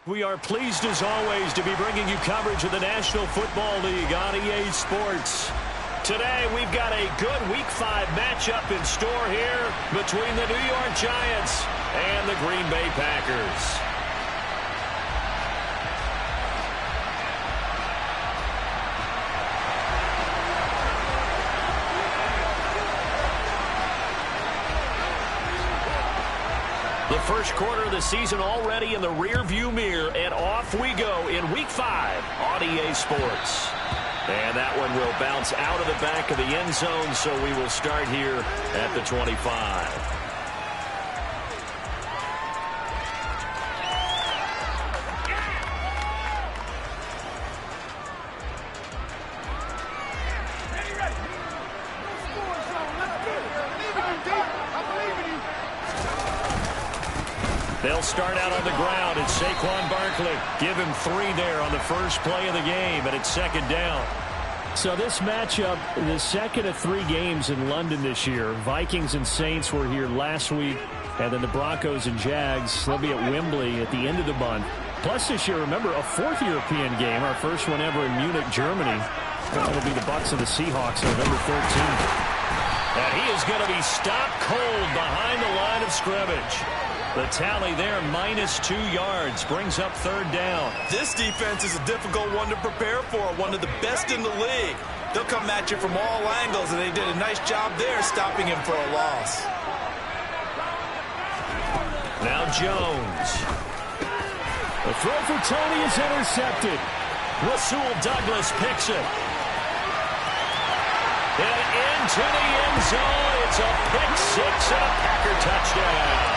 We are pleased as always to be bringing you coverage of the National Football League on EA Sports. Today we've got a good Week 5 matchup in store here between the New York Giants and the Green Bay Packers. The first quarter of the season already in the rear-view mirror, and off we go in Week 5 on EA Sports. And that one will bounce out of the back of the end zone, so we will start here at the 25. They'll start out on the ground. It's Saquon Barkley. Give him 3 there on the first play of the game, and it's second down. So this matchup, the second of 3 games in London this year. Vikings and Saints were here last week, and then the Broncos and Jags, they'll be at Wembley at the end of the month. Plus this year, remember, a 4th European game, our first one ever in Munich, Germany. That'll be the Bucs and the Seahawks November 13th. And he is going to be stopped cold behind the line of scrimmage. The tally there, -2 yards, brings up third down. This defense is a difficult one to prepare for, one of the best in the league. They'll come at you from all angles, and they did a nice job there stopping him for a loss. Now Jones. The throw for Tony is intercepted. Rasul Douglas picks it. And into the end zone. It's a pick-6 and a Packer touchdown.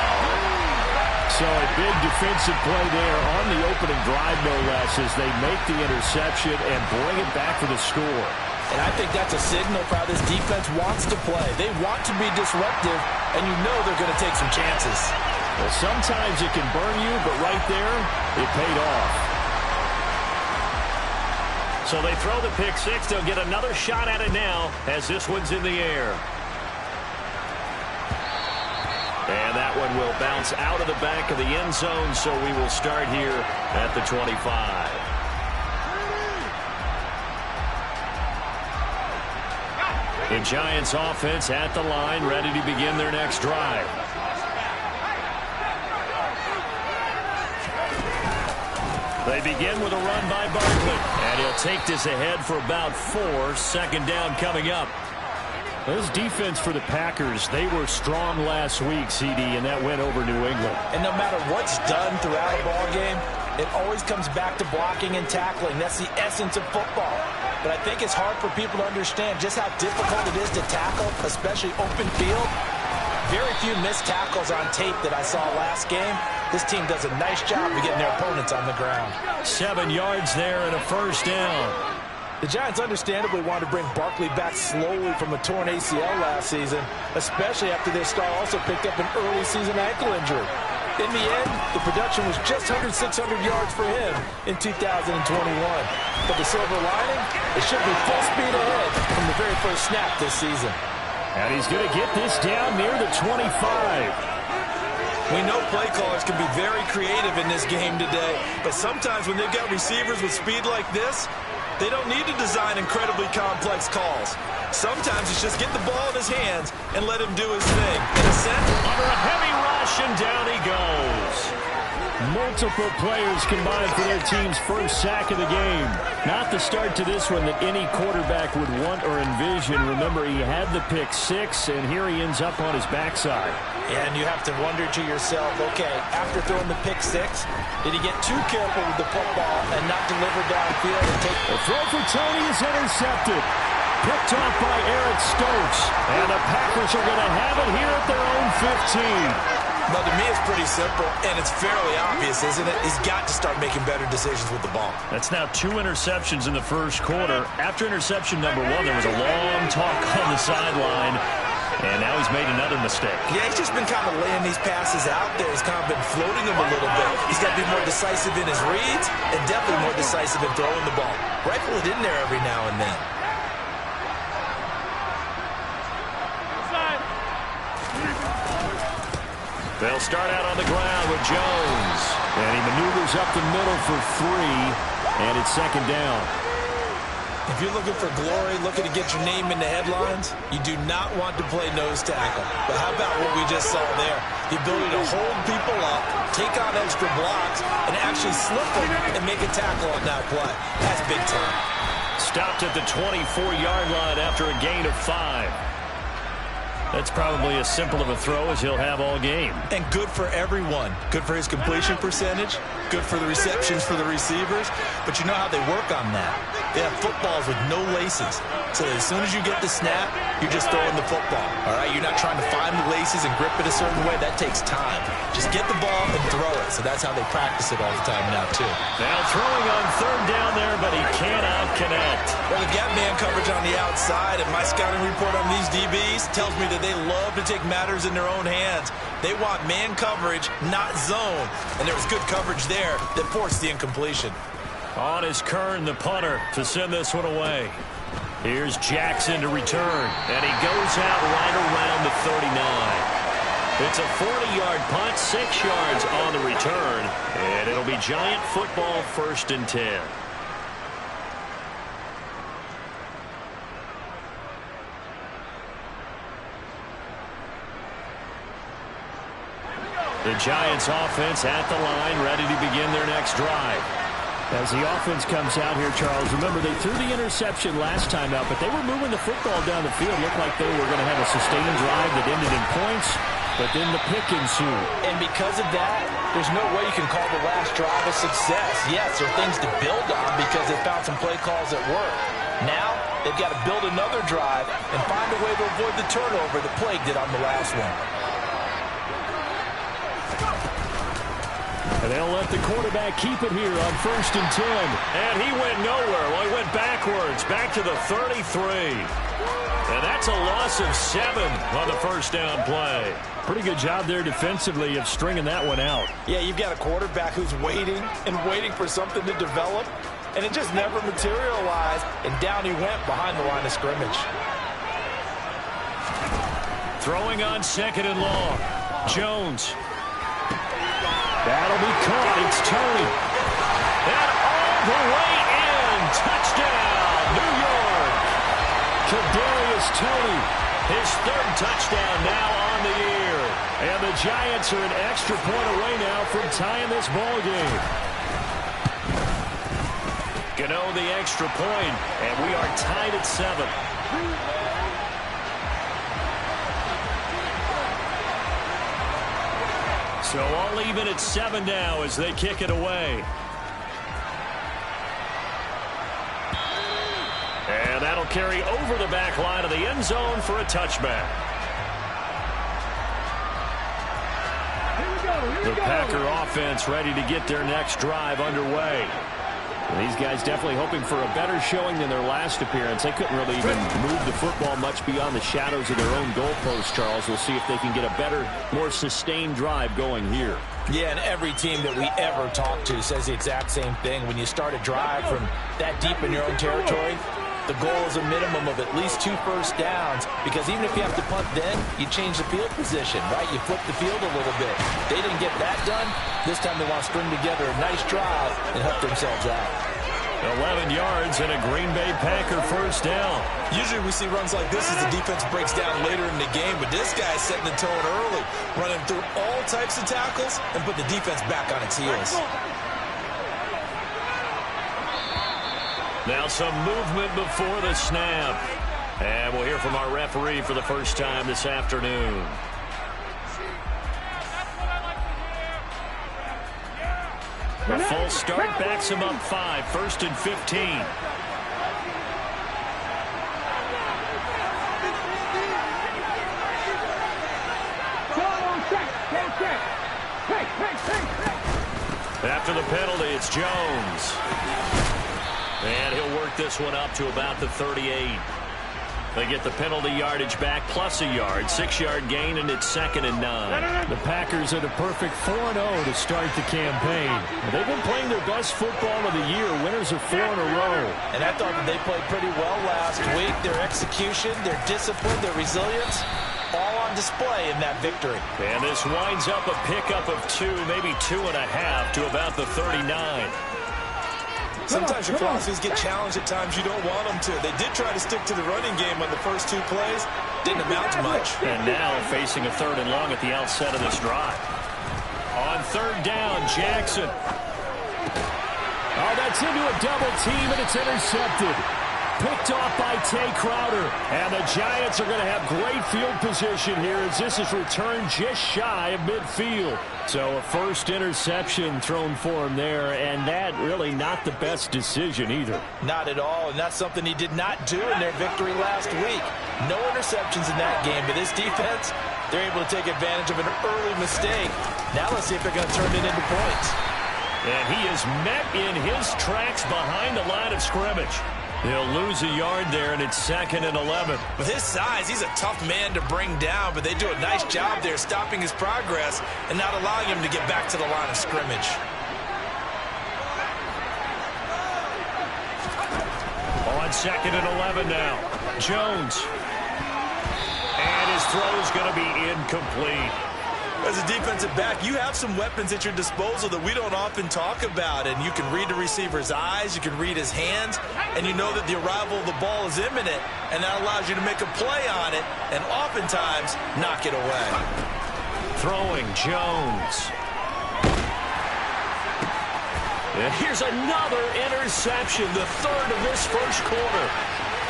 So a big defensive play there on the opening drive, no less, as they make the interception and bring it back for the score. And I think that's a signal for how this defense wants to play. They want to be disruptive, and you know they're going to take some chances. Well, sometimes it can burn you, but right there, it paid off. So they throw the pick-6. They'll get another shot at it now as this one's in the air. And that one will bounce out of the back of the end zone, so we will start here at the 25. The Giants offense at the line, ready to begin their next drive. They begin with a run by Barkley, and he'll take this ahead for about 4. Second down coming up. This defense for the Packers, they were strong last week, CD, and that went over New England. And no matter what's done throughout a ball game, it always comes back to blocking and tackling. That's the essence of football. But I think it's hard for people to understand just how difficult it is to tackle, especially open field. Very few missed tackles on tape that I saw last game. This team does a nice job of getting their opponents on the ground. 7 yards there and a first down. The Giants understandably wanted to bring Barkley back slowly from a torn ACL last season, especially after their star also picked up an early season ankle injury. In the end, the production was just under 600 yards for him in 2021. But the silver lining, it should be full speed ahead from the very first snap this season. And he's going to get this down near the 25. We know play callers can be very creative in this game today, but sometimes when they've got receivers with speed like this, they don't need to design incredibly complex calls. Sometimes it's just get the ball in his hands and let him do his thing. In a sense, under a heavy rush, and down he goes. Multiple players combined for their team's first sack of the game. Not the start to this one that any quarterback would want or envision. Remember, he had the pick-6, and here he ends up on his backside. And you have to wonder to yourself, okay, after throwing the pick-6, did he get too careful with the football and not deliver downfield and take... The throw for Tony is intercepted. Picked off by Eric Stokes. And the Packers are going to have it here at their own 15. Well, to me, it's pretty simple, and it's fairly obvious, isn't it? He's got to start making better decisions with the ball. That's now 2 interceptions in the first quarter. After interception number 1, there was a long talk on the sideline, and now he's made another mistake. Yeah, he's just been kind of laying these passes out there. He's kind of been floating them a little bit. He's got to be more decisive in his reads and definitely more decisive in throwing the ball. Rifle it in there every now and then. They'll start out on the ground with Jones. And he maneuvers up the middle for 3, and it's second down. If you're looking for glory, looking to get your name in the headlines, you do not want to play nose tackle. But how about what we just saw there? The ability to hold people up, take on extra blocks, and actually slip them and make a tackle on that play. That's big time. Stopped at the 24-yard line after a gain of 5. That's probably as simple of a throw as he'll have all game. And good for everyone. Good for his completion percentage. Good for the receptions for the receivers. But you know how they work on that. They have footballs with no laces. So as soon as you get the snap, you're just throwing the football. All right? You're not trying to find the laces and grip it a certain way. That takes time. Just get the ball and throw it. So that's how they practice it all the time now, too. Now throwing on third down there, but he cannot connect. Well, they've got man coverage on the outside, and my scouting report on these DBs tells me that they love to take matters in their own hands. They want man coverage, not zone. And there was good coverage there that forced the incompletion. On is Kern, the punter, to send this one away. Here's Jackson to return, and he goes out right around the 39. It's a 40-yard punt, 6 yards on the return, and it'll be Giant football, 1st and 10. The Giants offense at the line, ready to begin their next drive. As the offense comes out here, Charles, remember they threw the interception last time out, but they were moving the football down the field. Looked like they were going to have a sustained drive that ended in points, but then the pick ensued. And because of that, there's no way you can call the last drive a success. Yes, there are things to build on because they found some play calls that work. Now, they've got to build another drive and find a way to avoid the turnover that plagued it on the last one. And they'll let the quarterback keep it here on 1st and 10. And he went nowhere. Well, he went backwards, back to the 33. And that's a loss of 7 on the first down play. Pretty good job there defensively of stringing that one out. Yeah, you've got a quarterback who's waiting and waiting for something to develop, and it just never materialized, and down he went behind the line of scrimmage. Throwing on 2nd and long. Jones. That'll be caught. It's Tony. And all the way in. Touchdown, New York. Kadarius Toney. His 3rd touchdown now on the year. And the Giants are an extra point away now from tying this ball game. Gano the extra point, and we are tied at 7. So all even at 7 now as they kick it away. And that'll carry over the back line of the end zone for a touchback. The Packer offense ready to get their next drive underway. These guys definitely hoping for a better showing than their last appearance. They couldn't really even move the football much beyond the shadows of their own goalpost, Charles. We'll see if they can get a better, more sustained drive going here. Yeah, and every team that we ever talk to says the exact same thing. When you start a drive from that deep in your own territory, the goal is a minimum of at least 2 first downs, because even if you have to punt then, you change the field position, right? You flip the field a little bit. They didn't get that done. This time they want to string together a nice drive and help themselves out. 11 yards and a Green Bay Packer first down. Usually we see runs like this as the defense breaks down later in the game, but this guy's setting the tone early, running through all types of tackles and put the defense back on its heels. Now some movement before the snap. And we'll hear from our referee for the first time this afternoon. A full start backs him up 5, 1st and 15. After the penalty, it's Jones. And he'll work this one up to about the 38. They get the penalty yardage back plus a yard, 6-yard gain, and it's 2nd and 9. The Packers are the perfect 4-0 to start the campaign. They've been playing their best football of the year. Winners of 4 in a row. And I thought that they played pretty well last week. Their execution, their discipline, their resilience, all on on display in that victory. And this winds up a pickup of 2, maybe 2.5 to about the 39. Sometimes your philosophies get challenged at times you don't want them to. They did try to stick to the running game on the first 2 plays. Didn't amount to much. And now facing a 3rd and long at the outset of this drive. On 3rd down, Jackson. Oh, that's into a double team, and it's intercepted. Picked off by Tay Crowder. And the Giants are going to have great field position here as this is returned just shy of midfield. So a first interception thrown for him there, and that really not the best decision either. Not at all, and that's something he did not do in their victory last week. No interceptions in that game, but this defense, they're able to take advantage of an early mistake. Now let's see if they're going to turn it into points. And he is met in his tracks behind the line of scrimmage. He'll lose a yard there, and it's 2nd and 11. With his size, he's a tough man to bring down, but they do a nice job there stopping his progress and not allowing him to get back to the line of scrimmage. On 2nd and 11 now. Jones. And his throw is going to be incomplete. As a defensive back, you have some weapons at your disposal that we don't often talk about, and you can read the receiver's eyes, you can read his hands, and you know that the arrival of the ball is imminent, and that allows you to make a play on it and oftentimes knock it away. Throwing Jones. And here's another interception, the 3rd of this first quarter.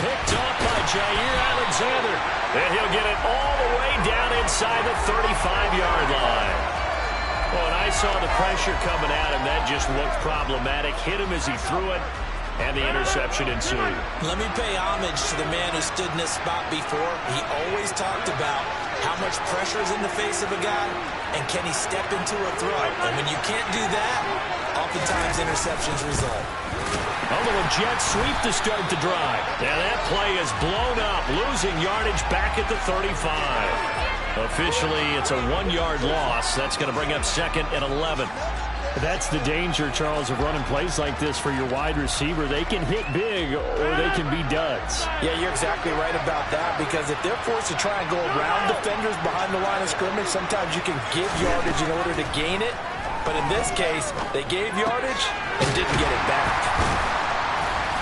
Picked off by Jair Alexander. And he'll get it all the way down inside the 35-yard line. Well, and I saw the pressure coming at him. That just looked problematic. Hit him as he threw it, and the interception ensued. Let me pay homage to the man who stood in this spot before. He always talked about how much pressure is in the face of a guy, and can he step into a throw. And when you can't do that, oftentimes interceptions result. A little jet sweep to start the drive. And that play is blown up, losing yardage back at the 35. Officially, it's a 1-yard loss. That's going to bring up 2nd and 11. That's the danger, Charles, of running plays like this for your wide receiver. They can hit big or they can be duds. Yeah, you're exactly right about that, because if they're forced to try and go around defenders behind the line of scrimmage, sometimes you can give yardage in order to gain it. But in this case, they gave yardage and didn't get it back.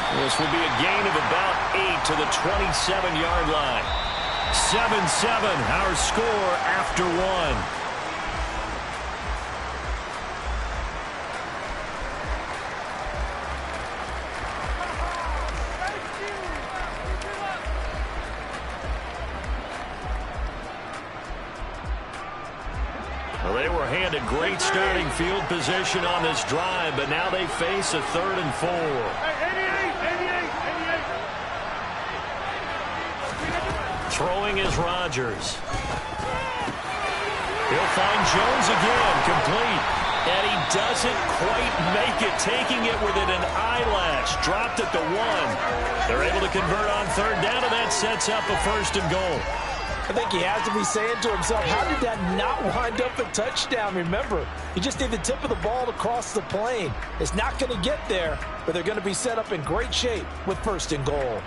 This will be a gain of about 8 to the 27-yard line. 7-7, our score after 1. Well, they were handed great starting field position on this drive, but now they face a 3rd and 4. Throwing is Rodgers. He'll find Jones again, complete. And he doesn't quite make it, taking it within an eyelash. Dropped at the 1. They're able to convert on 3rd down, and that sets up a 1st and goal. I think he has to be saying to himself, how did that not wind up a touchdown? Remember, you just need the tip of the ball to cross the plane. It's not going to get there, but they're going to be set up in great shape with 1st and goal.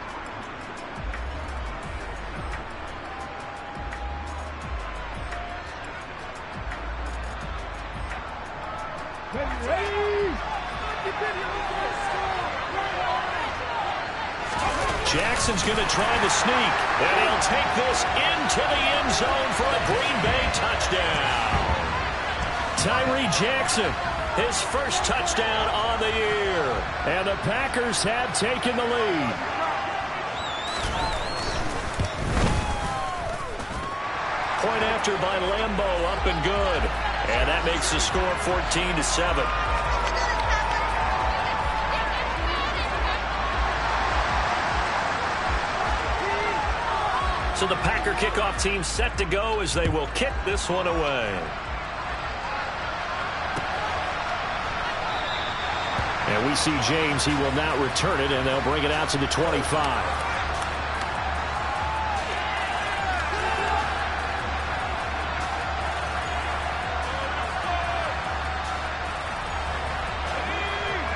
Jackson's going to try the sneak, and he'll take this into the end zone for a Green Bay touchdown. Tyree Jackson, his first touchdown on the year. And the Packers have taken the lead. Point after by Lambeau, up and good. And that makes the score 14-7. So the Packer kickoff team set to go as they will kick this one away. And we see James. He will not return it, and they'll bring it out to the 25.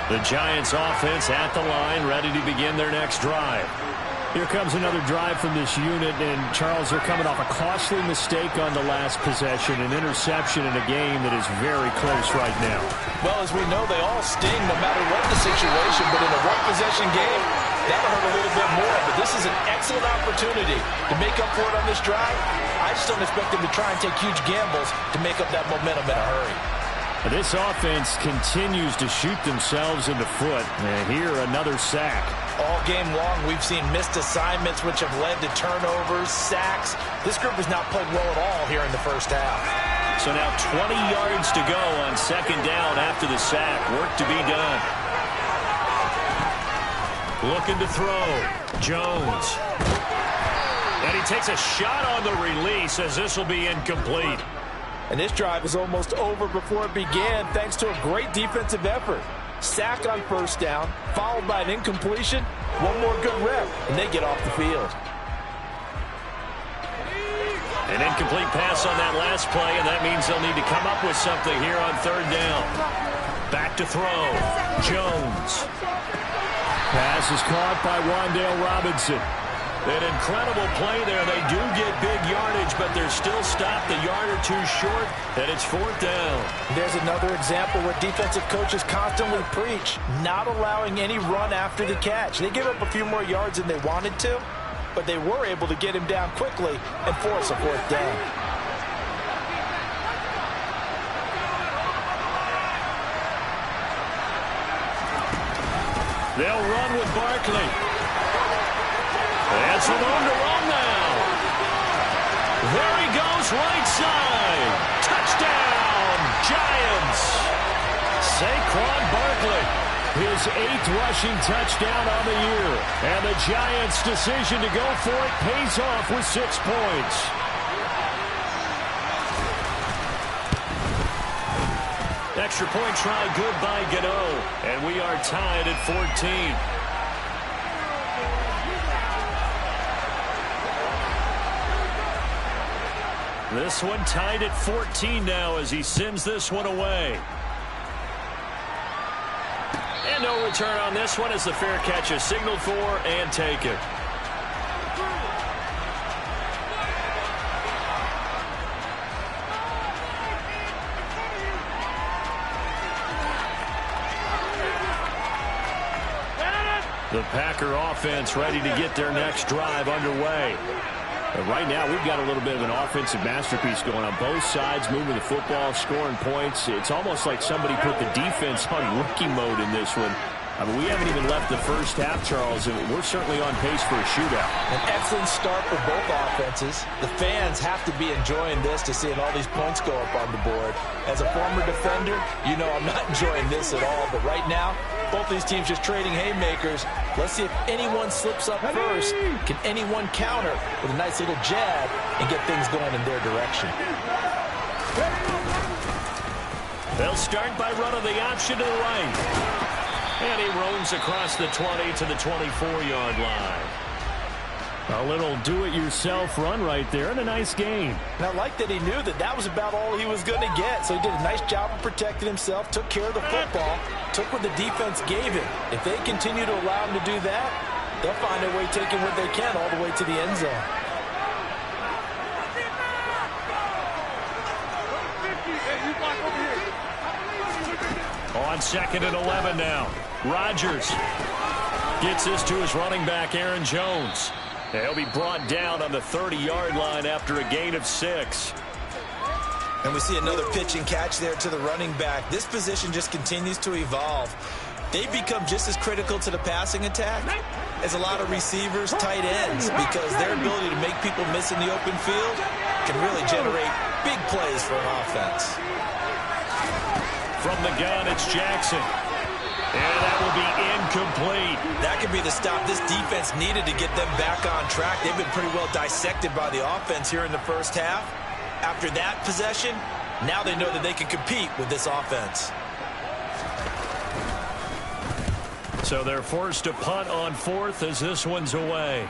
The Giants offense at the line, ready to begin their next drive. Here comes another drive from this unit, and Charles, they're coming off a costly mistake on the last possession, an interception in a game that is very close right now. Well, as we know, they all sting no matter what the situation, but in a one-possession game, that'll hurt a little bit more. But this is an excellent opportunity to make up for it on this drive. I just don't expect them to try and take huge gambles to make up that momentum in a hurry. This offense continues to shoot themselves in the foot. And here, another sack. All game long, we've seen missed assignments, which have led to turnovers, sacks. This group has not played well at all here in the first half. So now 20 yards to go on second down after the sack. Work to be done. Looking to throw. Jones. And he takes a shot on the release as this will be incomplete. And this drive is almost over before it began thanks to a great defensive effort. Sack on first down, followed by an incompletion. One more good rep, and they get off the field. An incomplete pass on that last play, and that means they'll need to come up with something here on third down. Back to throw. Jones. Pass is caught by Wan'Dale Robinson. An incredible play there. They do get big yardage, but they're still stopped a yard or two short, and it's fourth down. There's another example where defensive coaches constantly preach, not allowing any run after the catch. They gave up a few more yards than they wanted to, but they were able to get him down quickly and force a fourth down. They'll run with Barkley. And some room to run now. There he goes, right side. Touchdown, Giants. Saquon Barkley, his 8th rushing touchdown on the year. And the Giants' decision to go for it pays off with 6 points. Extra point try good by Gano. And we are tied at 14. This one tied at 14 now as he sends this one away. And no return on this one as the fair catch is signaled for and taken. The Packer offense ready to get their next drive underway. Right now, we've got a little bit of an offensive masterpiece going on both sides, moving the football, scoring points. It's almost like somebody put the defense on rookie mode in this one. I mean, we haven't even left the first half, Charles, and we're certainly on pace for a shootout. An excellent start for both offenses. The fans have to be enjoying this to seeing all these points go up on the board. As a former defender, you know I'm not enjoying this at all. But right now, both these teams just trading haymakers. Let's see if anyone slips up first. Can anyone counter with a nice little jab and get things going in their direction? They'll start by running the option to the right. And he roams across the 20 to the 24-yard line. A little do-it-yourself run right there and a nice game. And I like that he knew that that was about all he was going to get. So he did a nice job of protecting himself, took care of the football, took what the defense gave him. If they continue to allow him to do that, they'll find a way taking what they can all the way to the end zone. On second and 11 now. Rodgers gets this to his running back, Aaron Jones. He'll be brought down on the 30-yard line after a gain of 6. And we see another pitch and catch there to the running back. This position just continues to evolve. They become just as critical to the passing attack as a lot of receivers, tight ends, because their ability to make people miss in the open field can really generate big plays for an offense. From the gun, it's Jackson. And that will be incomplete. That could be the stop this defense needed to get them back on track. They've been pretty well dissected by the offense here in the first half. After that possession, now they know that they can compete with this offense. So they're forced to punt on fourth as this one's away.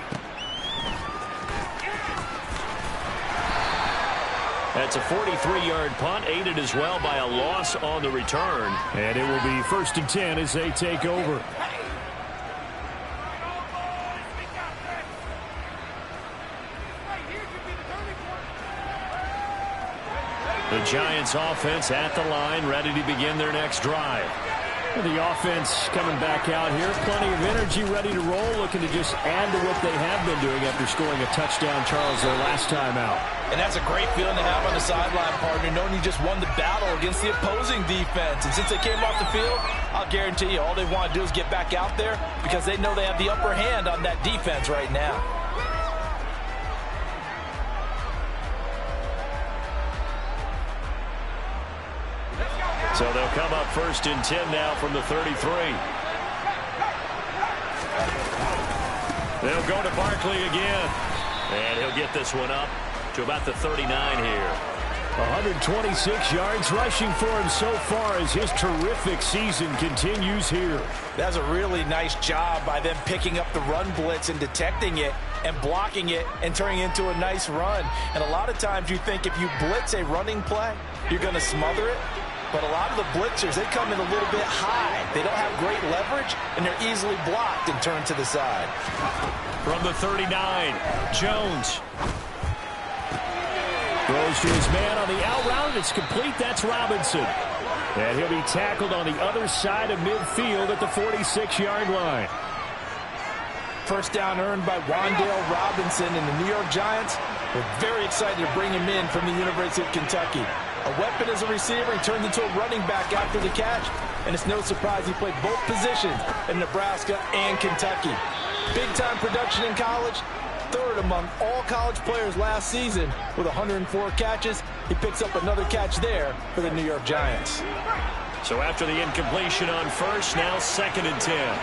That's a 43-yard punt, aided as well by a loss on the return. And it will be 1st and 10 as they take over. The Giants offense at the line, ready to begin their next drive. The offense coming back out here. Plenty of energy, ready to roll, looking to just add to what they have been doing after scoring a touchdown, Charles, their last time out. And that's a great feeling to have on the sideline, partner, knowing you just won the battle against the opposing defense. And since they came off the field, I'll guarantee you all they want to do is get back out there because they know they have the upper hand on that defense right now. So they'll come up 1st and 10 now from the 33. They'll go to Barkley again. And he'll get this one up to about the 39 here. 126 yards rushing for him so far as his terrific season continues here. That's a really nice job by them picking up the run blitz and detecting it and blocking it and turning it into a nice run. And a lot of times you think if you blitz a running play, you're going to smother it. But a lot of the blitzers, they come in a little bit high. They don't have great leverage, and they're easily blocked and turned to the side. From the 39, Jones. Throws to his man on the out route. It's complete. That's Robinson. And he'll be tackled on the other side of midfield at the 46-yard line. First down earned by Wan'Dale Robinson, and the New York Giants were very excited to bring him in from the University of Kentucky. A weapon as a receiver, he turned into a running back after the catch, and it's no surprise he played both positions in Nebraska and Kentucky. Big-time production in college, third among all college players last season with 104 catches. He picks up another catch there for the New York Giants. So after the incompletion on first, now 2nd and 10.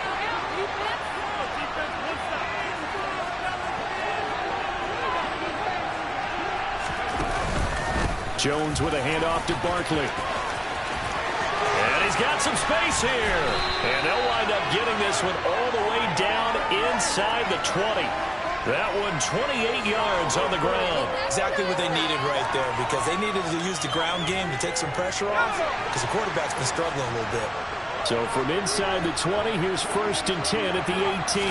Jones with a handoff to Barkley. And he's got some space here. And they'll wind up getting this one all the way down inside the 20. That one 28 yards on the ground. Exactly what they needed right there because they needed to use the ground game to take some pressure off because the quarterback's been struggling a little bit. So from inside the 20, here's 1st and 10 at the 18.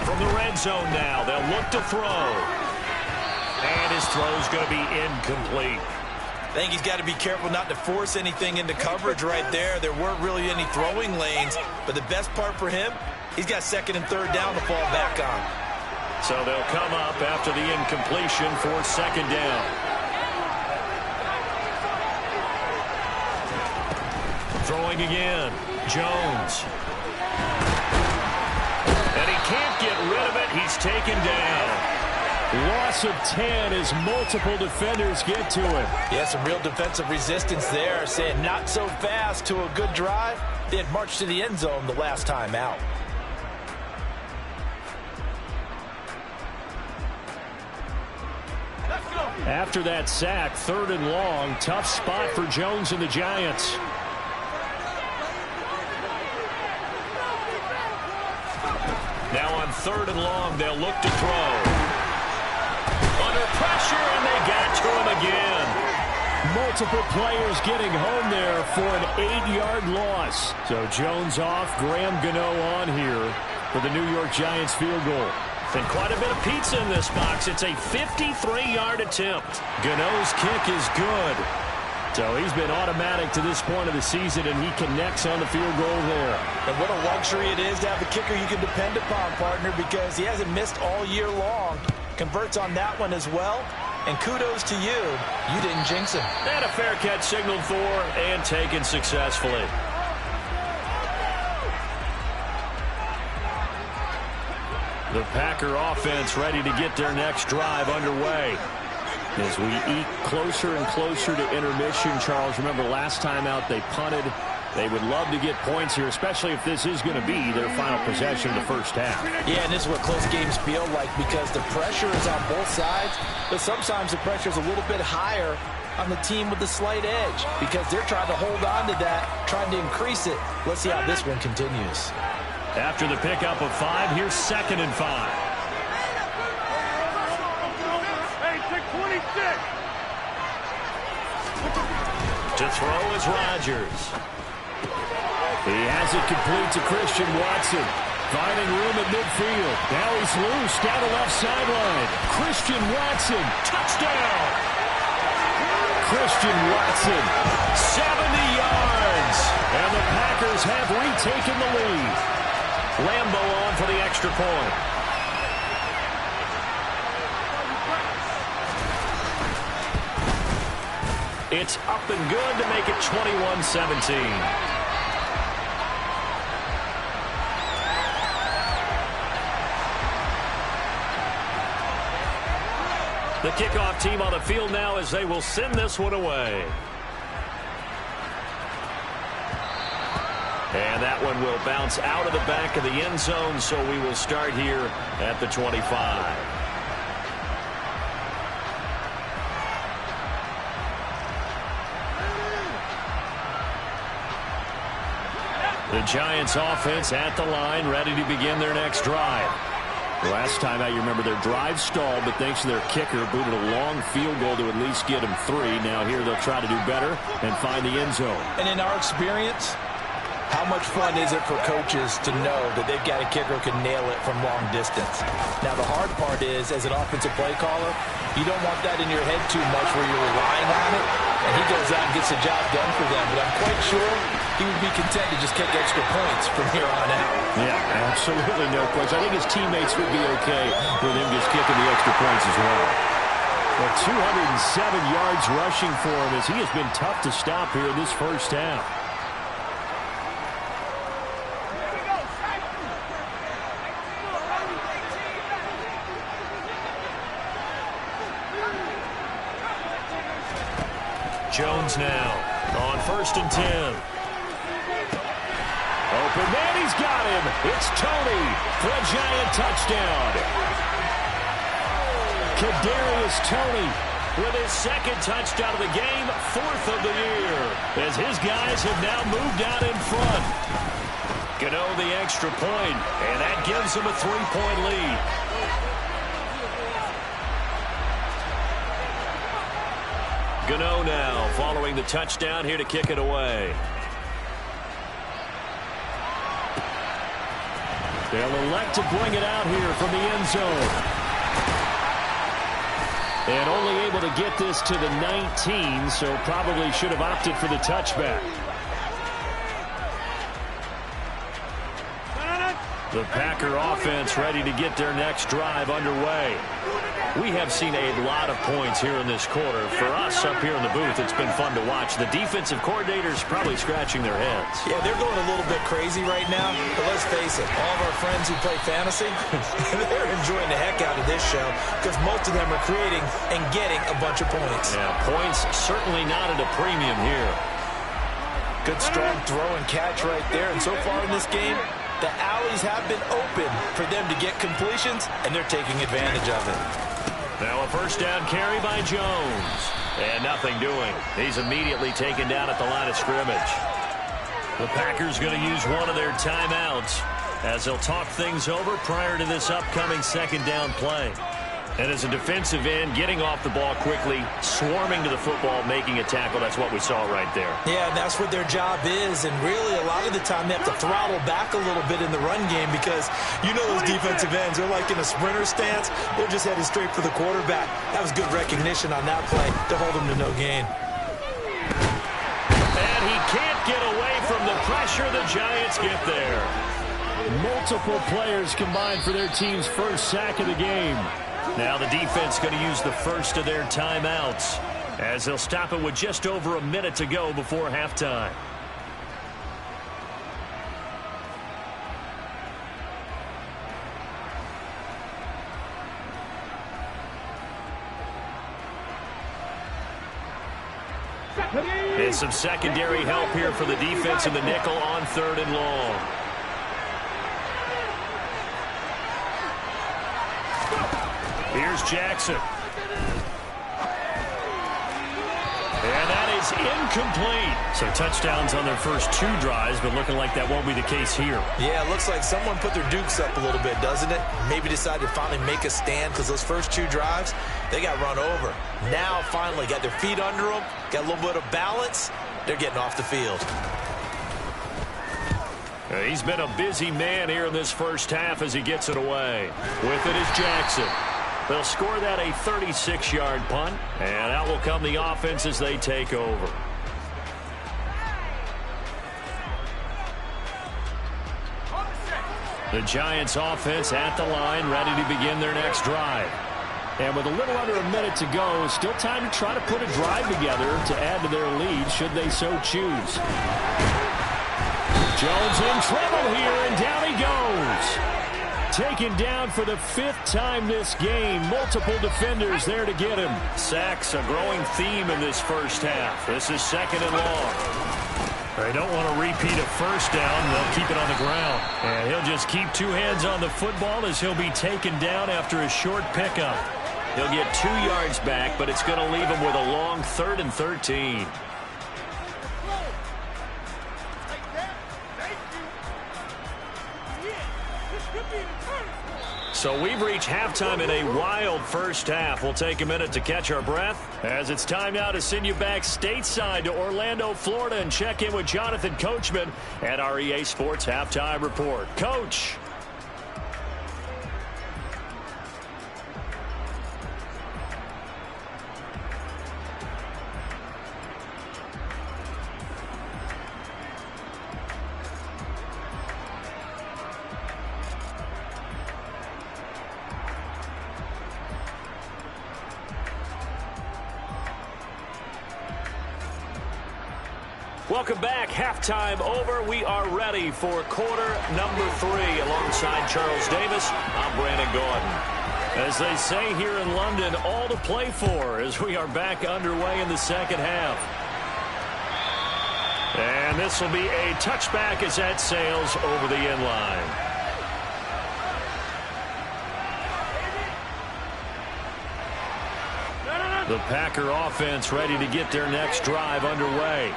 From the red zone now, they'll look to throw. And his throw's going to be incomplete. I think he's got to be careful not to force anything into coverage right there. There weren't really any throwing lanes, but the best part for him, he's got 2nd and 3rd down to fall back on. So they'll come up after the incompletion for 2nd down. Throwing again, Jones. And he can't get rid of it. He's taken down. Loss of 10 as multiple defenders get to him. Yeah, some real defensive resistance there, saying not so fast to a good drive. They had marched to the end zone the last time out. After that sack, 3rd and long, tough spot for Jones and the Giants. Now on 3rd and long, they'll look to throw. Under pressure, and they got to him again. Multiple players getting home there for an 8-yard loss. So Jones off, Graham Gano on here for the New York Giants field goal. And quite a bit of pizza in this box. It's a 53-yard attempt. Gano's kick is good. So he's been automatic to this point of the season, and he connects on the field goal there. And what a luxury it is to have a kicker you can depend upon, partner, because he hasn't missed all year long. Converts on that one as well. And kudos to you. You didn't jinx him. And a fair catch signaled for and taken successfully. The Packer offense ready to get their next drive underway. As we eat closer and closer to intermission, Charles, remember last time out they punted. They would love to get points here, especially if this is going to be their final possession of the first half. Yeah, and this is what close games feel like because the pressure is on both sides, but sometimes the pressure is a little bit higher on the team with the slight edge because they're trying to hold on to that, trying to increase it. Let's see how this one continues. After the pickup of 5, here's 2nd and 5. To throw is Rodgers. He has it complete to Christian Watson. Finding room at midfield. Now he's loose down the left sideline. Christian Watson. Touchdown! Christian Watson. 70 yards. And the Packers have retaken the lead. Lambeau on for the extra point. It's up and good to make it 21-17. The kickoff team on the field now as they will send this one away. And that one will bounce out of the back of the end zone, so we will start here at the 25. The Giants offense at the line, ready to begin their next drive. Last time out, you remember their drive stalled, but thanks to their kicker, booted a long field goal to at least get them 3. Now here they'll try to do better and find the end zone. And in our experience, how much fun is it for coaches to know that they've got a kicker who can nail it from long distance? Now, the hard part is, as an offensive play caller, you don't want that in your head too much where you're relying on it, and he goes out and gets the job done for them. But I'm quite sure he would be content to just kick extra points from here on out. Yeah, absolutely no question. I think his teammates would be okay with him just kicking the extra points as well. But 207 yards rushing for him as he has been tough to stop here in this first half. Jones now on 1st and 10. Open man, he's got him. It's Tony for a Giant touchdown. Kadarius Toney with his 2nd touchdown of the game, 4th of the year, as his guys have now moved out in front. Gano the extra point, and that gives him a 3-point lead. Gano now following the touchdown here to kick it away. They'll elect to bring it out here from the end zone. And only able to get this to the 19, so probably should have opted for the touchback. The Packer offense ready to get their next drive underway. We have seen a lot of points here in this quarter. For us up here in the booth, it's been fun to watch. The defensive coordinators probably scratching their heads. Yeah, they're going a little bit crazy right now. But let's face it, all of our friends who play fantasy, they're enjoying the heck out of this show because most of them are creating and getting a bunch of points. Yeah, points certainly not at a premium here. Good strong throw and catch right there. And so far in this game, the alleys have been open for them to get completions, and they're taking advantage of it. Now a 1st down carry by Jones. And nothing doing. He's immediately taken down at the line of scrimmage. The Packers going to use one of their timeouts as they'll talk things over prior to this upcoming 2nd down play. And as a defensive end, getting off the ball quickly, swarming to the football, making a tackle, that's what we saw right there. Yeah, and that's what their job is. And really, a lot of the time, they have to throttle back a little bit in the run game because you know those defensive ends, they're like in a sprinter stance. They're just headed straight for the quarterback. That was good recognition on that play to hold them to no gain. And he can't get away from the pressure. The Giants get there. Multiple players combined for their team's first sack of the game. Now the defense going to use the first of their timeouts as they'll stop it with just over a minute to go before halftime. And some secondary help here for the defense in the nickel on 3rd and long. Here's Jackson. And that is incomplete. So touchdowns on their first 2 drives, but looking like that won't be the case here. Yeah, it looks like someone put their dukes up a little bit, doesn't it? Maybe decided to finally make a stand because those first 2 drives, they got run over. Now finally got their feet under them, got a little bit of balance. They're getting off the field. He's been a busy man here in this first half as he gets it away. With it is Jackson. They'll score that a 36-yard punt, and out will come the offense as they take over. The Giants offense at the line, ready to begin their next drive. And with a little under a minute to go, still time to try to put a drive together to add to their lead should they so choose. Jones in trouble here, and down he goes. Taken down for the 5th time this game. Multiple defenders there to get him. Sacks, a growing theme in this first half. This is 2nd and long. They don't want to repeat a first down. They'll keep it on the ground. And he'll just keep 2 hands on the football as he'll be taken down after a short pickup. He'll get 2 yards back, but it's going to leave him with a long 3rd and 13. So we've reached halftime in a wild first half. We'll take a minute to catch our breath as it's time now to send you back stateside to Orlando, Florida, and check in with Jonathan Coachman at our EA Sports Halftime Report. Coach. Welcome back. Halftime over. We are ready for quarter number 3. Alongside Charles Davis, I'm Brandon Gordon. As they say here in London, all to play for as we are back underway in the second half. And this will be a touchback as that sails over the end line. The Packer offense ready to get their next drive underway.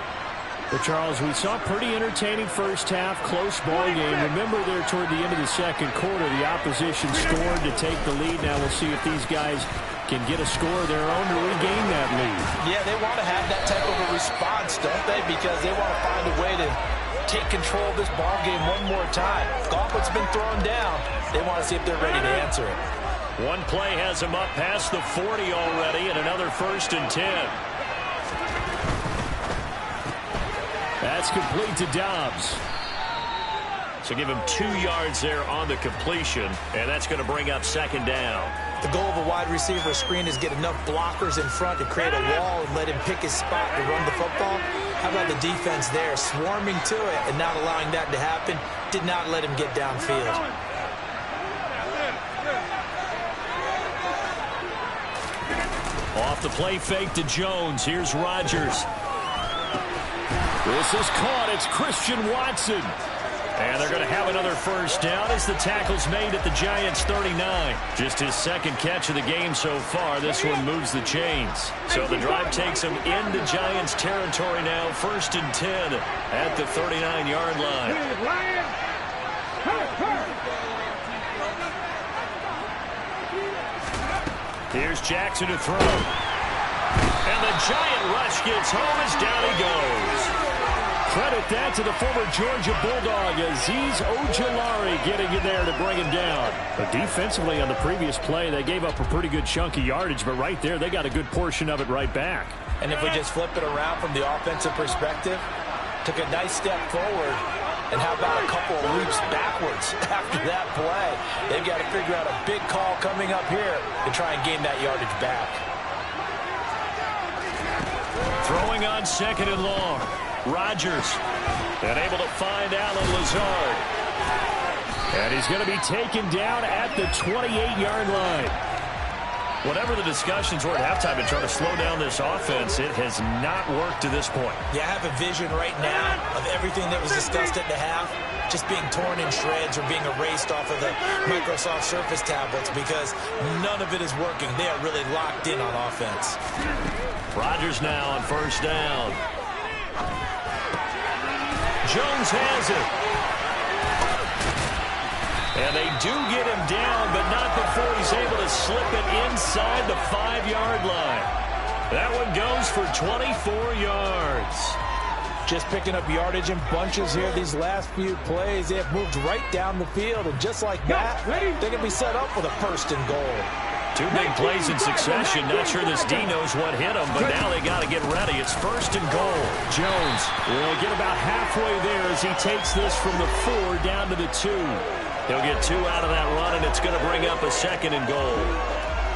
Well, Charles, we saw a pretty entertaining first half, close ball game. Remember there toward the end of the second quarter, the opposition scored to take the lead. Now we'll see if these guys can get a score of their own to regain that lead. Yeah, they want to have that type of a response, don't they? Because they want to find a way to take control of this ball game one more time. Gauntlet's been thrown down. They want to see if they're ready to answer it. One play has them up past the 40 already, and another 1st and 10. That's complete to Dobbs. So give him 2 yards there on the completion, and that's going to bring up 2nd down. The goal of a wide receiver screen is get enough blockers in front to create a wall and let him pick his spot to run the football. How about the defense there, swarming to it and not allowing that to happen? Did not let him get downfield. Off the play fake to Jones. Here's Rodgers. This is caught. It's Christian Watson. And they're going to have another first down as the tackle's made at the Giants' 39. Just his 2nd catch of the game so far. This one moves the chains. So the drive takes them into Giants territory now. 1st and 10 at the 39-yard line. Here's Jackson to throw. And the Giant rush gets home as down he goes. Credit that to the former Georgia Bulldog, Azeez Ojulari getting in there to bring him down. But defensively on the previous play, they gave up a pretty good chunk of yardage, but right there, they got a good portion of it right back. And if we just flip it around from the offensive perspective, took a nice step forward, and how about a couple of leaps backwards after that play? They've got to figure out a big call coming up here to try and gain that yardage back. Throwing on 2nd and long. Rodgers, and able to find Allen Lazard. And he's going to be taken down at the 28-yard line. Whatever the discussions were at halftime in trying to slow down this offense, it has not worked to this point. Yeah, I have a vision right now of everything that was discussed at the half just being torn in shreds or being erased off of the Microsoft Surface tablets because none of it is working. They are really locked in on offense. Rodgers now on 1st down. Jones has it. And they do get him down, but not before he's able to slip it inside the 5-yard line. That one goes for 24 yards. Just picking up yardage in bunches here these last few plays. They have moved right down the field, and just like that, they can be set up with a 1st and goal. Two big plays in succession. Not sure this D knows what hit him, but now they got to get ready. It's 1st and goal. Jones will get about halfway there as he takes this from the 4 down to the 2. He'll get 2 out of that run, and it's going to bring up a 2nd and goal.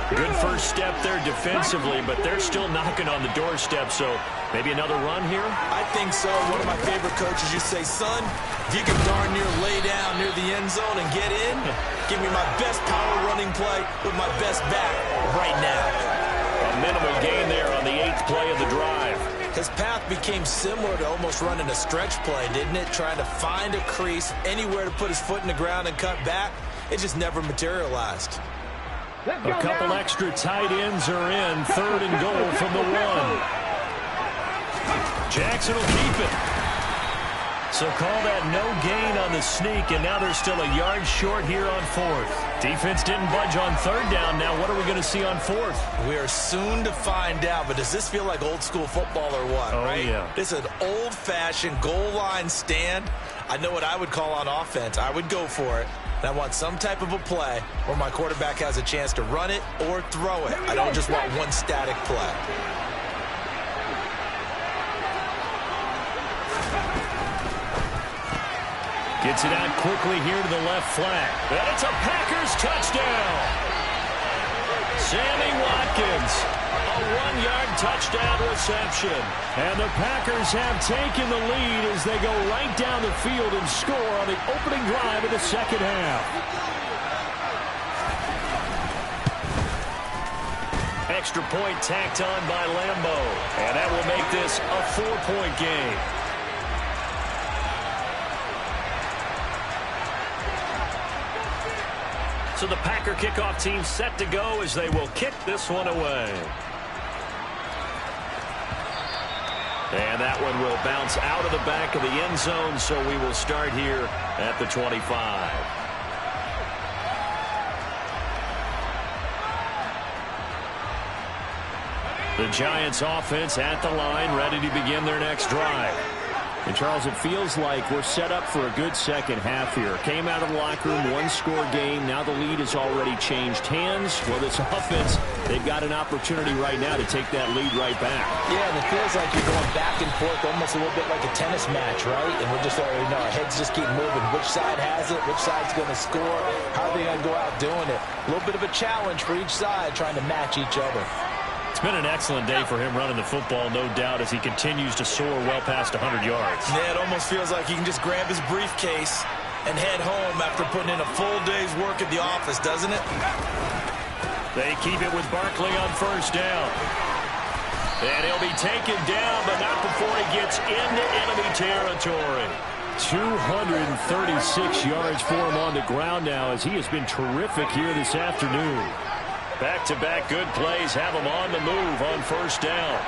Good first step there defensively, but they're still knocking on the doorstep, so maybe another run here? I think so. One of my favorite coaches, you say, son, if you can darn near lay down near the end zone and get in, give me my best power running play with my best back right now. A minimal gain there on the 8th play of the drive. His path became similar to almost running a stretch play, didn't it? Trying to find a crease, anywhere to put his foot in the ground and cut back. It just never materialized. A couple extra tight ends are in. 3rd and goal from the 1. Jackson will keep it. So call that no gain on the sneak, and now they're still a yard short here on 4th. Defense didn't budge on 3rd down. Now what are we going to see on 4th? We are soon to find out, but does this feel like old school football or what? Oh, right? yeah. This is an old-fashioned goal line stand. I know what I would call on offense. I would go for it. And I want some type of a play where my quarterback has a chance to run it or throw it. I don't just want one static play. Gets it out quickly here to the left flat. And it's a Packers touchdown. Sammy Watkins, a 1-yard touchdown reception. And the Packers have taken the lead as they go right down the field and score on the opening drive of the 2nd half. Extra point tacked on by Lambeau. And that will make this a 4-point game. So the Packer kickoff team set to go as they will kick this one away. And that one will bounce out of the back of the end zone, so we will start here at the 25. The Giants offense at the line, ready to begin their next drive. And, Charles, it feels like we're set up for a good second half here. Came out of the locker room, 1-score game. Now the lead has already changed hands. Well, this offense, they've got an opportunity right now to take that lead right back. Yeah, and it feels like you're going back and forth almost a little bit like a tennis match, right? And we're just already know our heads just keep moving. Which side has it? Which side's going to score? How are they going to go out doing it? A little bit of a challenge for each side trying to match each other. It's been an excellent day for him running the football, no doubt, as he continues to soar well past 100 yards. Yeah, it almost feels like he can just grab his briefcase and head home after putting in a full day's work at the office, doesn't it? They keep it with Barkley on 1st down. And he'll be taken down, but not before he gets into enemy territory. 236 yards for him on the ground now as he has been terrific here this afternoon. Back-to-back good plays have him on the move on 1st down.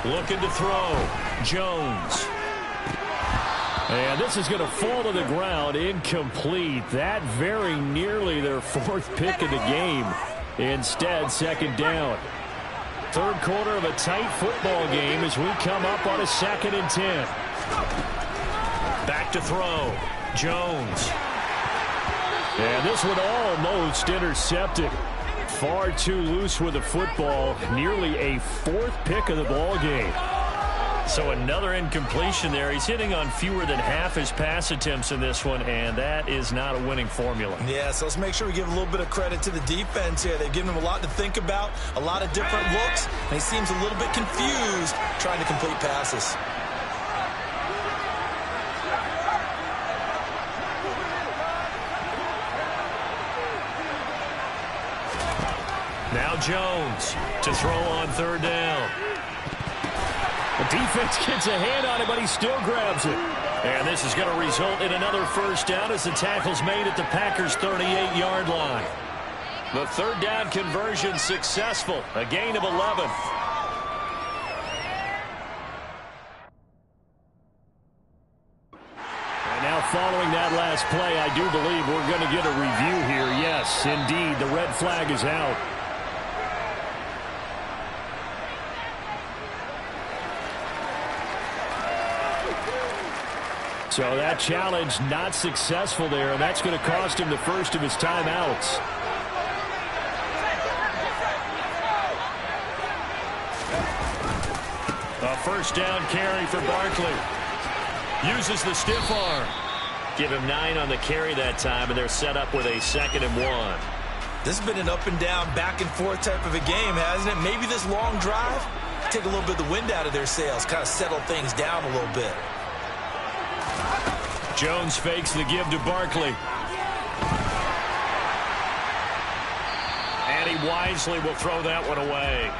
Looking to throw. Jones. And this is going to fall to the ground, incomplete. That very nearly their 4th pick of the game. Instead, 2nd down. 3rd quarter of a tight football game as we come up on a 2nd and 10. Back to throw. Jones. And this one almost intercepted. Far too loose with the football. Nearly a 4th pick of the ball game. So another incompletion there. He's hitting on fewer than half his pass attempts in this one, and that is not a winning formula. Yeah, so let's make sure we give a little bit of credit to the defense here. They've given him a lot to think about, a lot of different looks, and he seems a little bit confused trying to complete passes. Now Jones to throw on 3rd down. The defense gets a hand on it, but he still grabs it. And this is going to result in another 1st down as the tackle's made at the Packers' 38-yard line. The 3rd down conversion successful, a gain of 11. And now following that last play, I do believe we're going to get a review here. Yes, indeed, the red flag is out. So that challenge not successful there, and that's going to cost him the first of his timeouts. A first down carry for Barkley. Uses the stiff arm. Give him 9 on the carry that time, and they're set up with a 2nd and 1. This has been an up and down, back and forth type of a game, hasn't it? Maybe this long drive, take a little bit of the wind out of their sails, kind of settle things down a little bit. Jones fakes the give to Barkley. And he wisely will throw that one away.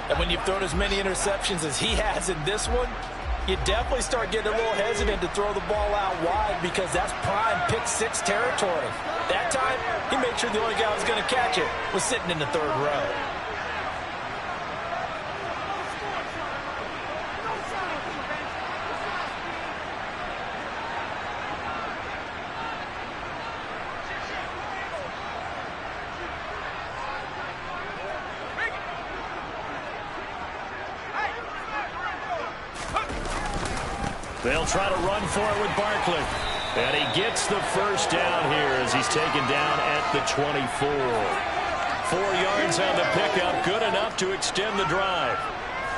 And when you've thrown as many interceptions as he has in this one, you definitely start getting a little hesitant to throw the ball out wide because that's prime pick 6 territory. That time, he made sure the only guy who was going to catch it was sitting in the 3rd row. They'll try to run for it with Barkley. And he gets the first down here as he's taken down at the 24. 4 yards on the pickup, good enough to extend the drive.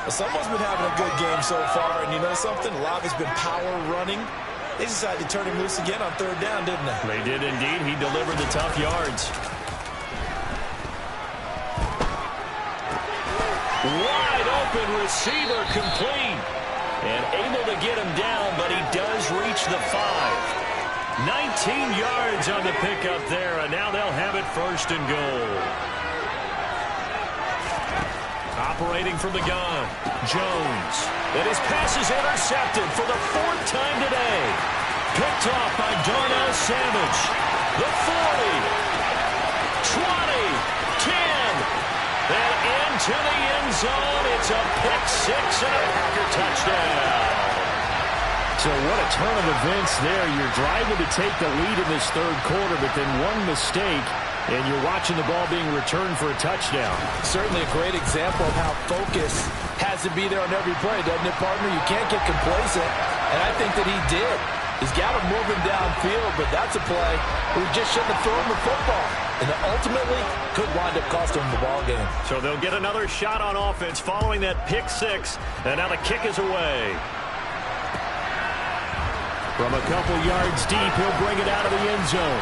Well, someone's been having a good game so far, and you know something? A lot has been power running. They decided to turn him loose again on 3rd down, didn't they? They did indeed. He delivered the tough yards. Wide open receiver complete. And able to get him down, but he does reach the 5. 19 yards on the pickup there, and now they'll have it 1st and goal. Operating from the gun, Jones. And his pass is intercepted for the 4th time today. Picked off by Darnell Savage. The 40, 20, 10. And into the end zone. It's a pick 6 and a Packer touchdown. So what a turn of events there. You're driving to take the lead in this 3rd quarter, but then one mistake, and you're watching the ball being returned for a touchdown. Certainly a great example of how focus has to be there on every play, doesn't it, partner? You can't get complacent, and I think that he did. He's got to move him downfield, but that's a play where he just shouldn't have thrown him the football. And ultimately could wind up costing him the ball game. So they'll get another shot on offense following that pick 6. And now the kick is away. From a couple yards deep, he'll bring it out of the end zone.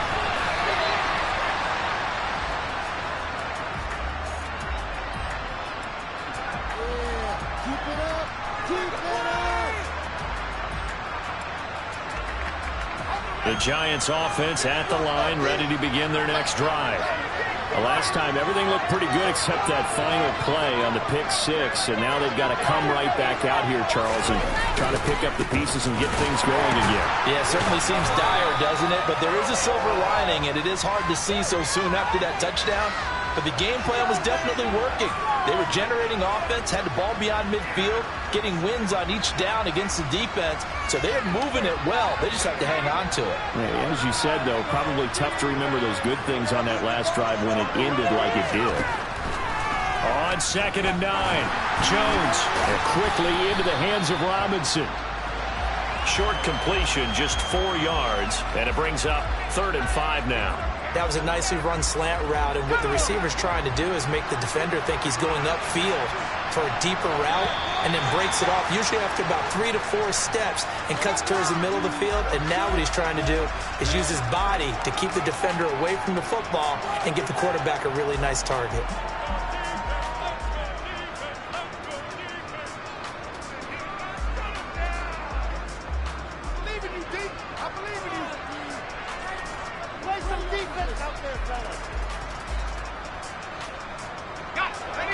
Keep it up. Keep it up. The Giants offense at the line, ready to begin their next drive. Last time, everything looked pretty good except that final play on the pick 6, and now they've got to come right back out here, Charles, and try to pick up the pieces and get things going again. Yeah, it certainly seems dire, doesn't it? But there is a silver lining, and it is hard to see so soon after that touchdown. But the game plan was definitely working. They were generating offense, had the ball beyond midfield, getting wins on each down against the defense. So they're moving it well. They just have to hang on to it. Yeah, as you said, though, probably tough to remember those good things on that last drive when it ended like it did. On 2nd and 9, Jones. And quickly into the hands of Robinson. Short completion, just 4 yards, and it brings up 3rd and 5 now. That was a nicely run slant route, and what the receiver's trying to do is make the defender think he's going upfield for a deeper route and then breaks it off, usually after about 3 to 4 steps, and cuts towards the middle of the field. And now what he's trying to do is use his body to keep the defender away from the football and get the quarterback a really nice target.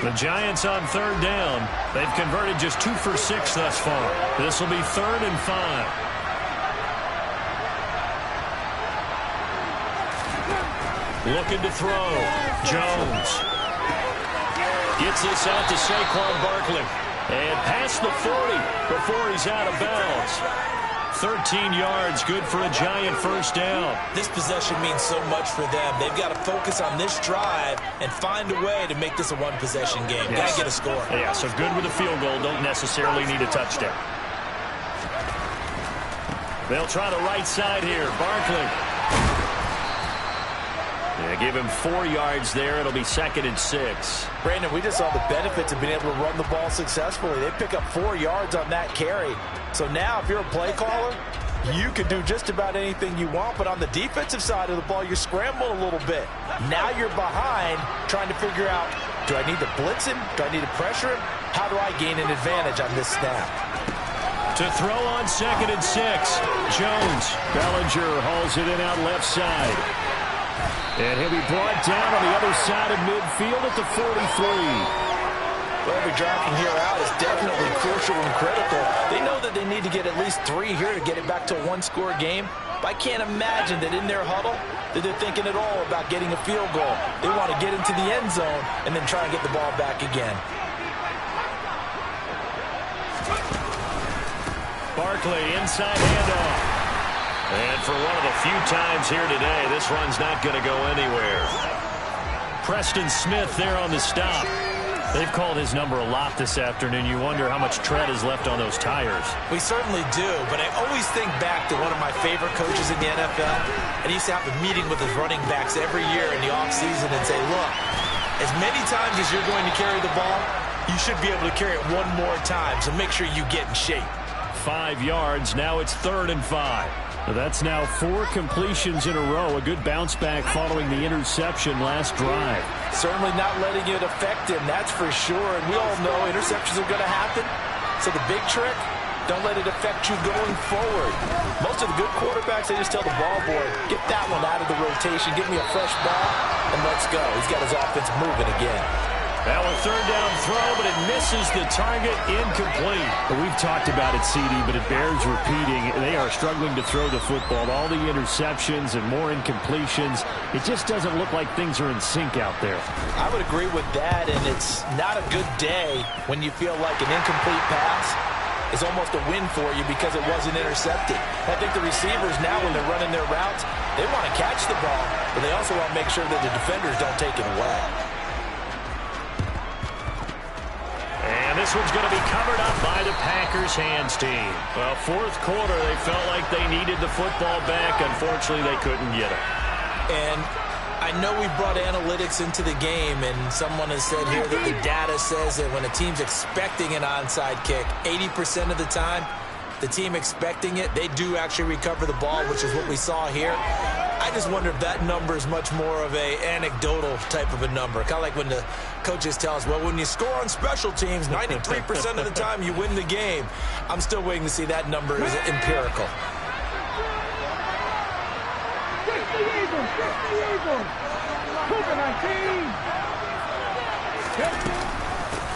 The Giants on 3rd down. They've converted just 2 for 6 thus far. This will be 3rd and 5. Looking to throw. Jones. Gets this out to Saquon Barkley. And past the 40 before he's out of bounds. 13 yards, good for a Giant first down. This possession means so much for them. They've got to focus on this drive and find a way to make this a one-possession game. Yes. Got to get a score. Yeah, so good with a field goal. Don't necessarily need a touchdown. They'll try the right side here. Barkley. Yeah, give him 4 yards there. It'll be 2nd and 6. Brandon, we just saw the benefits of being able to run the ball successfully. They pick up 4 yards on that carry. So now if you're a play caller, you can do just about anything you want, but on the defensive side of the ball, you're scrambling a little bit. Now you're behind trying to figure out, do I need to blitz him? Do I need to pressure him? How do I gain an advantage on this snap? To throw on 2nd and 6. Jones. Bellinger hauls it in out left side. And he'll be brought down on the other side of midfield at the 43. Well, every drive from here out is definitely crucial and critical. They know that they need to get at least 3 here to get it back to a one-score game. But I can't imagine that in their huddle that they're thinking at all about getting a field goal. They want to get into the end zone and then try and get the ball back again. Barkley, inside handoff. And for one of the few times here today, this run's not going to go anywhere. Preston Smith there on the stop. They've called his number a lot this afternoon. You wonder how much tread is left on those tires. We certainly do, but I always think back to one of my favorite coaches in the NFL, and he used to have a meeting with his running backs every year in the offseason and say, look, as many times as you're going to carry the ball, you should be able to carry it one more time, so make sure you get in shape. 5 yards. Now it's 3rd and 5. That's now 4 completions in a row. A good bounce back following the interception last drive. Certainly not letting it affect him, that's for sure. And we all know interceptions are going to happen. So the big trick, don't let it affect you going forward. Most of the good quarterbacks, they just tell the ball boy, get that one out of the rotation, give me a fresh ball, and let's go. He's got his offense moving again. Now a 3rd down throw, but it misses the target, incomplete. We've talked about it, CD, but it bears repeating. They are struggling to throw the football. All the interceptions and more incompletions. It just doesn't look like things are in sync out there. I would agree with that, and it's not a good day when you feel like an incomplete pass is almost a win for you because it wasn't intercepted. I think the receivers now, when they're running their routes, they want to catch the ball, but they also want to make sure that the defenders don't take it away. And this one's going to be covered up by the Packers hands team. Well, 4th quarter, they felt like they needed the football back. Unfortunately, they couldn't get it. And I know we brought analytics into the game, and someone has said here that the data says that when a team's expecting an onside kick, 80% of the time, the team expecting it, they do actually recover the ball, which is what we saw here. I just wonder if that number is much more of a anecdotal type of a number. Kind of like when the coaches tell us, well, when you score on special teams, 93% of the time you win the game. I'm still waiting to see that number is empirical.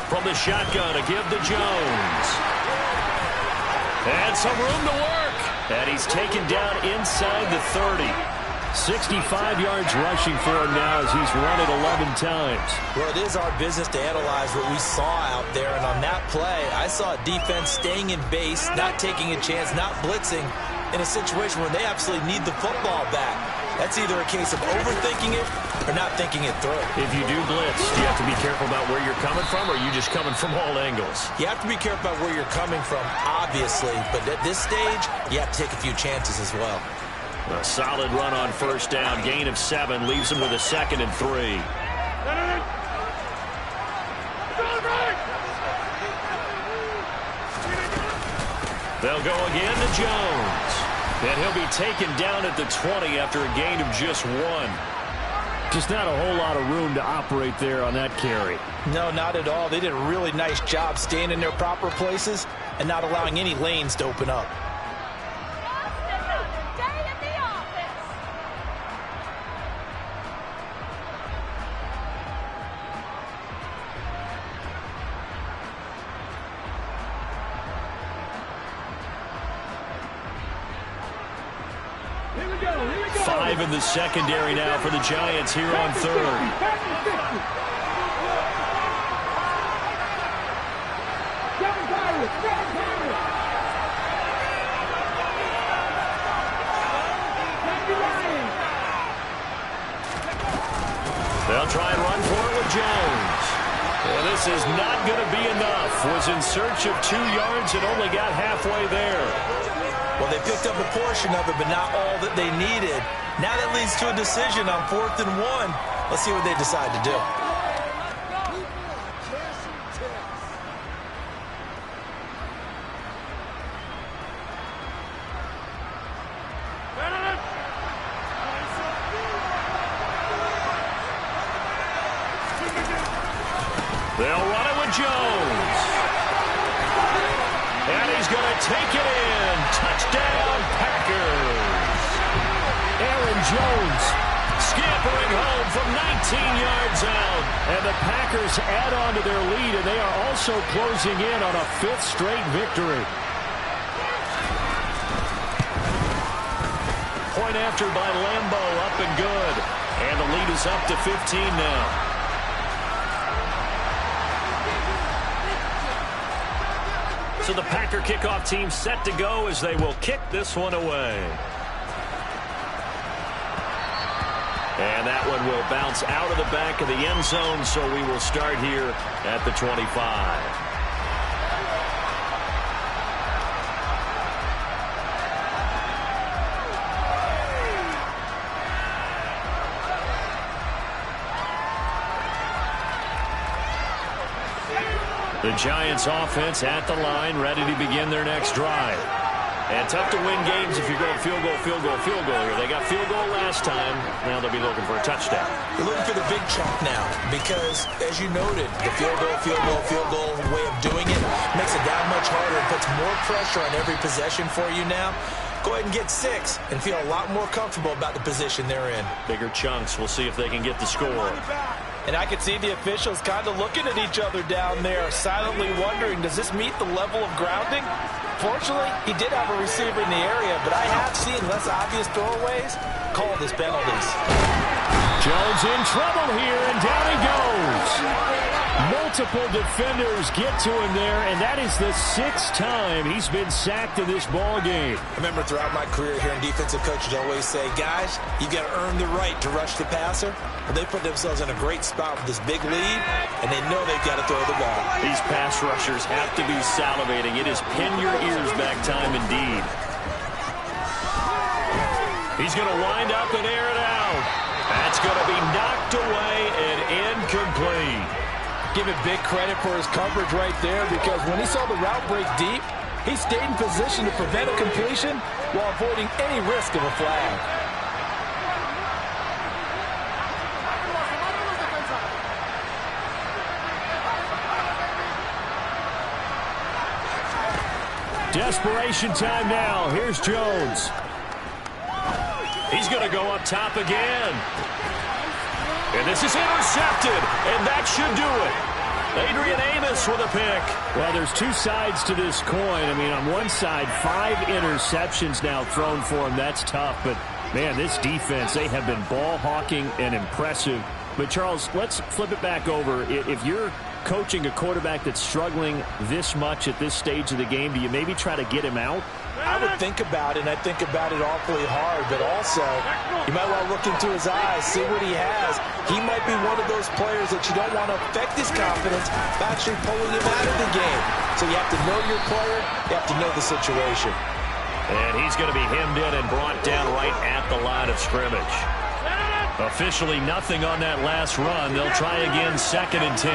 From the shotgun to give to Jones. And some room to work. And he's taken down inside the 30. 65 yards rushing for him now as he's run it 11 times. Well, it is our business to analyze what we saw out there. And on that play, I saw a defense staying in base, not taking a chance, not blitzing in a situation where they absolutely need the football back. That's either a case of overthinking it or not thinking it through. If you do blitz, do you have to be careful about where you're coming from, or are you just coming from all angles? You have to be careful about where you're coming from, obviously. But at this stage, you have to take a few chances as well. A solid run on 1st down. Gain of 7 leaves him with a 2nd and 3. They'll go again to Jones. And he'll be taken down at the 20 after a gain of just 1. Just not a whole lot of room to operate there on that carry. No, not at all. They did a really nice job staying in their proper places and not allowing any lanes to open up. Five in the secondary now for the Giants here on 3rd. They'll try and run for it with Jones. And this is not going to be enough. Was in search of 2 yards and only got halfway there. Well, they picked up a portion of it, but not all that they needed. Now that leads to a decision on 4th and 1. Let's see what they decide to do. They'll run it with Jones. And he's going to take it in. Touchdown, Packers. Aaron Jones Scampering home from 19 yards out. and the Packers add on to their lead, and they are also closing in on a 5th straight victory. Point after by Lambeau, up and good. And the lead is up to 15 now. So the Packer kickoff team set to go as they will kick this one away. And that one will bounce out of the back of the end zone, so we will start here at the 25. The Giants offense at the line, ready to begin their next drive. And tough to win games if you're going field goal, field goal, field goal here. They got field goal last time. Now they'll be looking for a touchdown. They're looking for the big chunk now because, as you noted, the field goal way of doing it makes it that much harder and puts more pressure on every possession for you now. Go ahead and get 6 and feel a lot more comfortable about the position they're in. Bigger chunks. We'll see if they can get the score. And I can see the officials kind of looking at each other down there, silently wondering, does this meet the level of grounding? Fortunately, he did have a receiver in the area, but I have seen less obvious throwaways called as penalties. Jones in trouble here, and down he goes. Multiple defenders get to him there, and that is the 6th time he's been sacked in this ball game. I remember throughout my career hearing defensive coaches always say, guys, you've got to earn the right to rush the passer. Well, they put themselves in a great spot with this big lead, and they know they've got to throw the ball. These pass rushers have to be salivating. It is pin your ears back time indeed. He's going to wind up and air it out. That's going to be knocked away and incomplete. Give it big credit for his coverage right there, because when he saw the route break deep, he stayed in position to prevent a completion while avoiding any risk of a flag. Desperation time now. Here's Jones. He's going to go up top again. And this is intercepted, and that should do it. Adrian Amos with a pick. Well, there's 2 sides to this coin. I mean, on one side, 5 interceptions now thrown for him. That's tough. But, man, this defense, they have been ball hawking and impressive. But, Charles, let's flip it back over. If you're coaching a quarterback that's struggling this much at this stage of the game, do you maybe try to get him out? I would think about it, and I think about it awfully hard, but also you might want to look into his eyes, see what he has. He might be one of those players that you don't want to affect his confidence by actually pulling him out of the game. So you have to know your player, you have to know the situation. And he's going to be hemmed in and brought down right at the line of scrimmage. Officially nothing on that last run. They'll try again, 2nd and 10.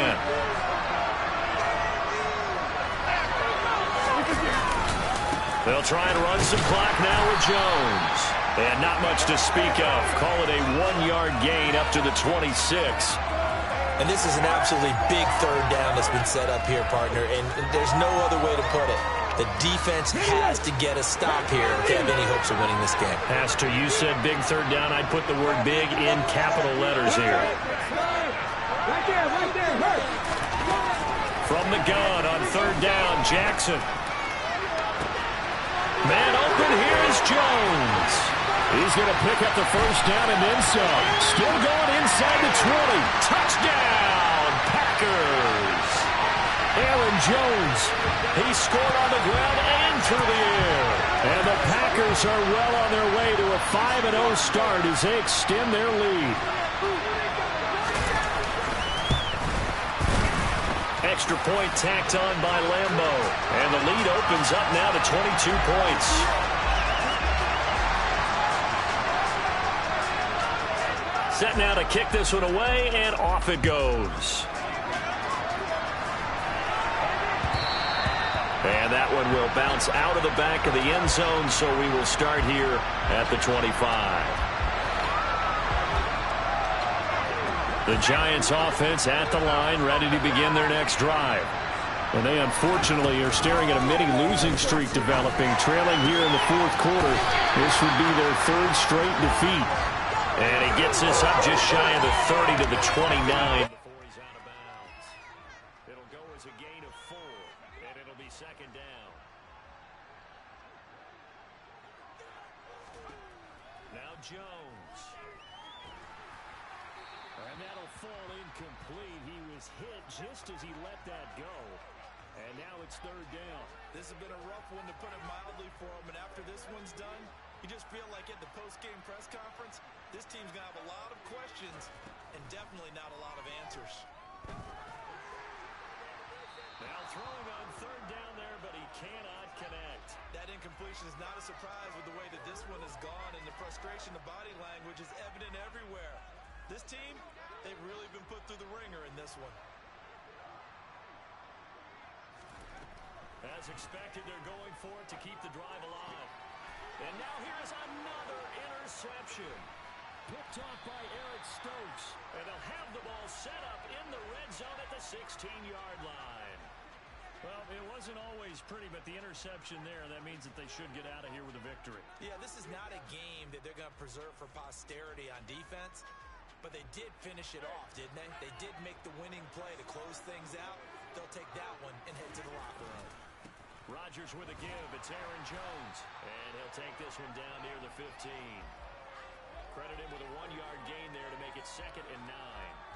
They'll try and run some clock now with Jones. And not much to speak of. Call it a 1-yard gain up to the 26. And this is an absolutely big 3rd down that's been set up here, partner. And there's no other way to put it. The defense has to get a stop here if they have any hopes of winning this game. Pastor, you said big 3rd down. I'd put the word big in capital letters here. Right there. From the gun on 3rd down, Jackson. Man open, here is Jones. He's going to pick up the 1st down and then some. Still going inside the 20. Touchdown, Packers. Aaron Jones. He scored on the ground and through the air. And the Packers are well on their way to a 5-0 start as they extend their lead. Extra point tacked on by Lambeau. And the lead opens up now to 22 points. Set now to kick this one away, and off it goes. And that one will bounce out of the back of the end zone, so we will start here at the 25. The Giants offense at the line, ready to begin their next drive. And they unfortunately are staring at a mini losing streak developing, trailing here in the fourth quarter. This would be their third straight defeat. And he gets this up just shy of the 30 to the 29 before he's out of bounds. It'll go as a gain of 4, and it'll be second down. Now Jones. And that'll fall incomplete. He was hit just as he let that go. And now it's third down. This has been a rough one, to put it mildly, for him. And after this one's done, you just feel like at the post-game press conference, this team's going to have a lot of questions and definitely not a lot of answers. Now throwing on third down there, but he cannot connect. That incompletion is not a surprise with the way that this one has gone, and the frustration, the body language is evident everywhere. This team, they've really been put through the ringer in this one. As expected, they're going for it to keep the drive alive. And now here's another interception. Picked off by Eric Stokes. And they'll have the ball set up in the red zone at the 16-yard line. Well, it wasn't always pretty, but the interception there, that means that they should get out of here with a victory. Yeah, this is not a game that they're going to preserve for posterity on defense, but they did finish it off, didn't they? They did make the winning play to close things out. They'll take that one and head to the locker room. Rodgers with a give. It's Aaron Jones. And he'll take this one down near the 15. Credit him with a 1-yard gain there to make it 2nd and 9.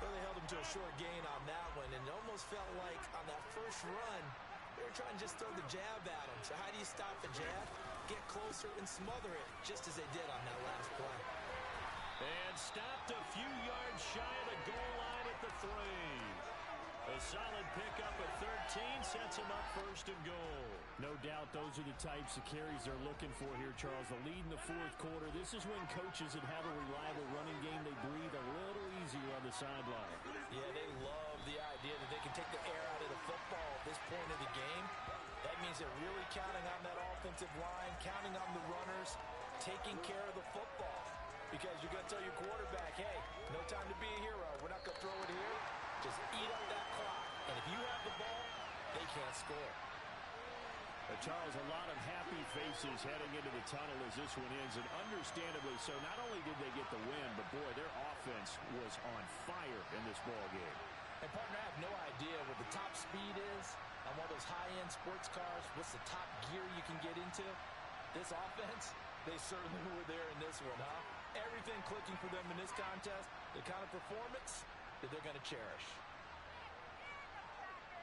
Well, they held him to a short gain on that one, and it almost felt like on that first run, they were trying to just throw the jab at him. So how do you stop the jab? Get closer and smother it, just as they did on that last play. And stopped a few yards shy of the goal line at the 3. A solid pickup at 13 sets him up 1st and goal. No doubt those are the types of carries they're looking for here, Charles. The lead in the fourth quarter. This is when coaches that have a reliable running game, they breathe a little easier on the sideline. Yeah, they love the idea that they can take the air out of the football at this point of the game. That means they're really counting on that offensive line, counting on the runners, taking care of the football. Because you're going to tell your quarterback, hey, no time to be a hero. We're not going to throw it here. Just eat up that clock. And if you have the ball, they can't score. Charles, a lot of happy faces heading into the tunnel as this one ends, and understandably so. Not only did they get the win, but, boy, their offense was on fire in this ball game. And, partner, I have no idea what the top speed is on one of those high-end sports cars. What's the top gear you can get into? This offense, they certainly were there in this one, huh? Everything clicking for them in this contest, the kind of performance that they're going to cherish.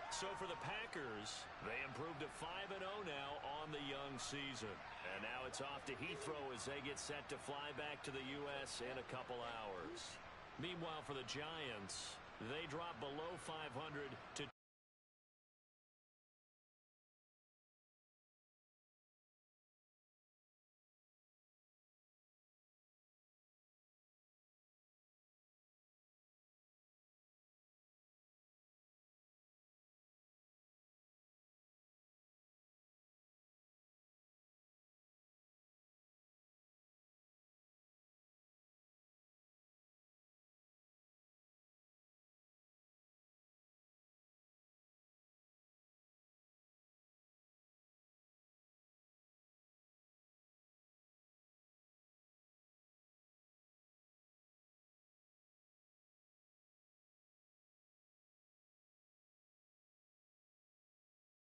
So for the Packers, they improved to 5-0 now on the young season. And now it's off to Heathrow as they get set to fly back to the U.S. in a couple hours. Meanwhile, for the Giants, they drop below 500 to